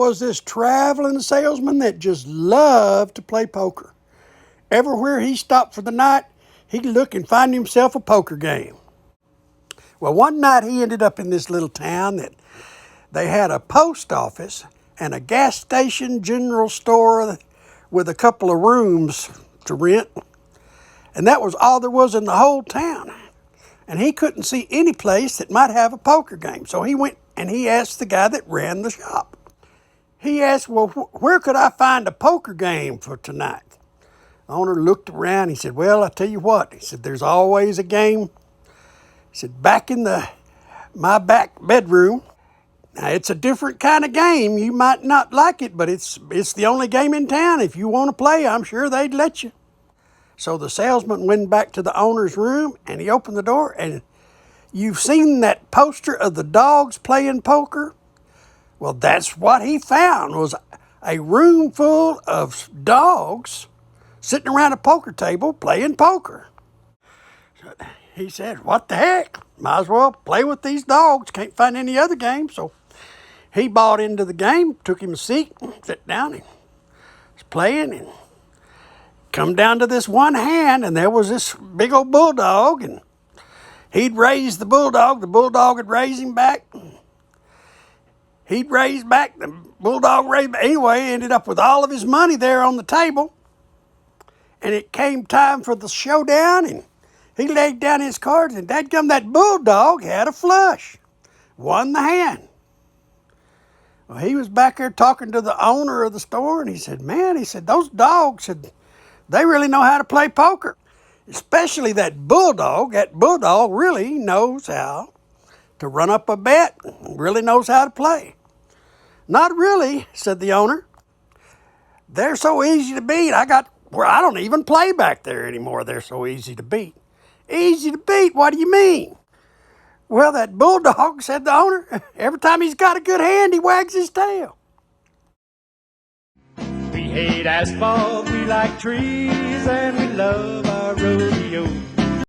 was this traveling salesman that just loved to play poker. Everywhere he stopped for the night, he'd look and find himself a poker game. Well, one night he ended up in this little town that they had a post office and a gas station, general store with a couple of rooms to rent. And that was all there was in the whole town. And he couldn't see any place that might have a poker game. So he went and he asked the guy that ran the shop. He asked, well, where could I find a poker game for tonight? The owner looked around. He said, well, I tell you what. He said, there's always a game. He said, back in my back bedroom. Now, it's a different kind of game. You might not like it, but it's the only game in town. If you want to play, I'm sure they'd let you. So the salesman went back to the owner's room, and he opened the door, and you've seen that poster of the dogs playing poker? Well, that's what he found, was a room full of dogs sitting around a poker table playing poker. So he said, what the heck? Might as well play with these dogs. Can't find any other game. So he bought into the game, took him a seat, sat down, and was playing, and come down to this one hand, and there was this big old bulldog, and he'd raise the bulldog would raise him back. He'd raise back, the bulldog raised back. Anyway, ended up with all of his money there on the table. And it came time for the showdown, and he laid down his cards, and dadgum, that bulldog had a flush. Won the hand. Well, he was back there talking to the owner of the store, and he said, man, he said, those dogs, they really know how to play poker. Especially that bulldog. That bulldog really knows how to run up a bet, really knows how to play. Not really, said the owner. They're so easy to beat. I don't even play back there anymore. They're so easy to beat. Easy to beat? What do you mean? Well, that bulldog, said the owner, every time he's got a good hand, he wags his tail. We hate asphalt, we like trees, and we love our rodeo.